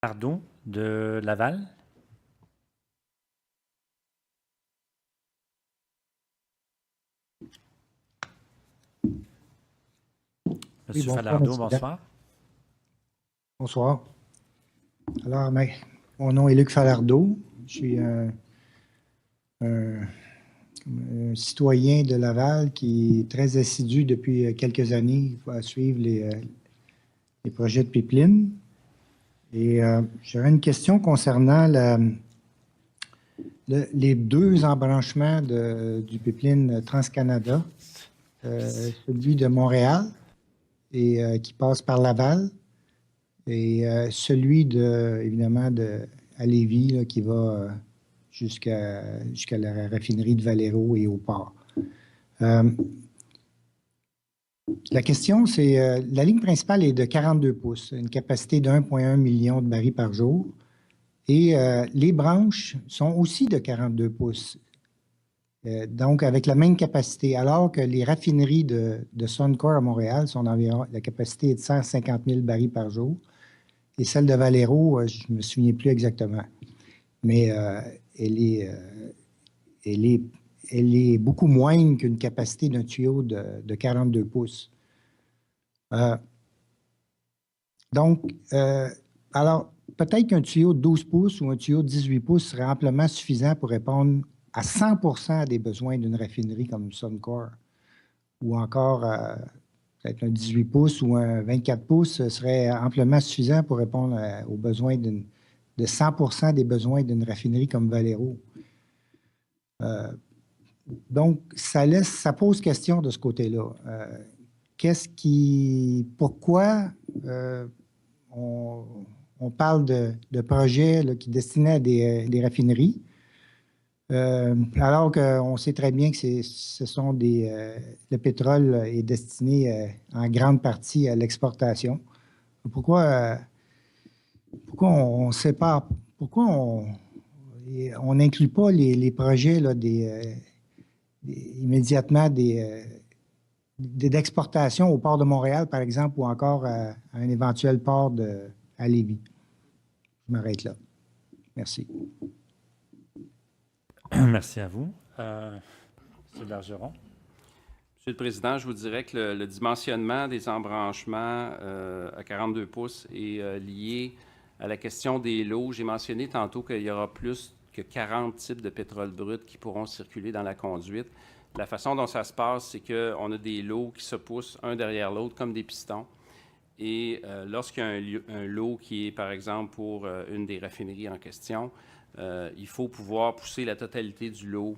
Falardeau de Laval. Oui, Monsieur bonsoir, Falardeau, Monsieur. bonsoir. Bonsoir. Alors, mon nom est Luc Falardeau. Je suis un citoyen de Laval qui est très assidu depuis quelques années à suivre les projets de pipeline. Et j'aurais une question concernant les deux embranchements du pipeline TransCanada, celui de Montréal et qui passe par Laval, et celui évidemment, à Lévis, là, qui va jusqu'à la raffinerie de Valero et au port. La question, c'est, la ligne principale est de 42 pouces, une capacité de 1,1 million de barils par jour. Et les branches sont aussi de 42 pouces, donc avec la même capacité, alors que les raffineries de Suncor à Montréal sont environ, la capacité est de 150 000 barils par jour. Et celle de Valero, je ne me souviens plus exactement. Mais elle est beaucoup moindre qu'une capacité d'un tuyau de 42 pouces. Alors, peut-être qu'un tuyau de 12 pouces ou un tuyau de 18 pouces serait amplement suffisant pour répondre à 100% des besoins d'une raffinerie comme Suncor. Ou encore, peut-être un 18 pouces ou un 24 pouces serait amplement suffisant pour répondre aux besoins de 100% des besoins d'une raffinerie comme Valero. Donc, ça pose question de ce côté-là. Pourquoi on parle de projets là, qui destinés à des raffineries, alors qu'on sait très bien que le pétrole est destiné en grande partie à l'exportation. Pourquoi on sépare, pourquoi on n'inclut pas les projets là, immédiatement d'exportation au port de Montréal, par exemple, ou encore à un éventuel port à Lévis? Je m'arrête là. Merci. Merci à vous. Monsieur Bergeron. Monsieur le Président, je vous dirais que le dimensionnement des embranchements à 42 pouces est lié à la question des lots. J'ai mentionné tantôt qu'il y aura plus que 40 types de pétrole brut qui pourront circuler dans la conduite. La façon dont ça se passe, c'est qu'on a des lots qui se poussent un derrière l'autre comme des pistons. Et lorsqu'il y a un lot qui est, par exemple, pour une des raffineries en question, il faut pouvoir pousser la totalité du lot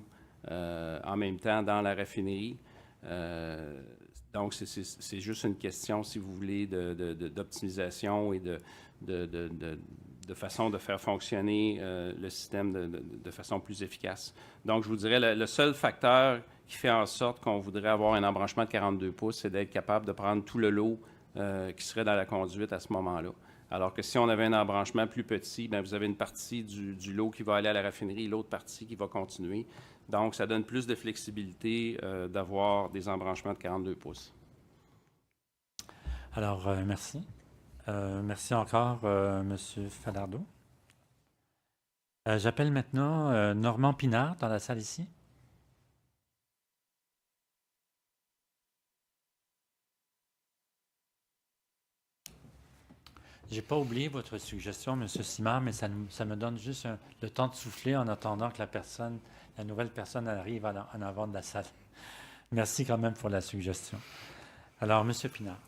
en même temps dans la raffinerie. Donc, c'est juste une question, si vous voulez, d'optimisation et de façon de faire fonctionner le système de façon plus efficace. Donc, je vous dirais, le seul facteur qui fait en sorte qu'on voudrait avoir un embranchement de 42 pouces, c'est d'être capable de prendre tout le lot qui serait dans la conduite à ce moment-là. Alors que si on avait un embranchement plus petit, bien, vous avez une partie du lot qui va aller à la raffinerie et l'autre partie qui va continuer. Donc, ça donne plus de flexibilité d'avoir des embranchements de 42 pouces. Alors, merci. Merci encore, Monsieur Falardeau. J'appelle maintenant Normand Pinard dans la salle ici. Je n'ai pas oublié votre suggestion, M. Simard, mais ça me donne juste le temps de souffler en attendant que la nouvelle personne arrive en avant de la salle. Merci quand même pour la suggestion. Alors, M. Pinard.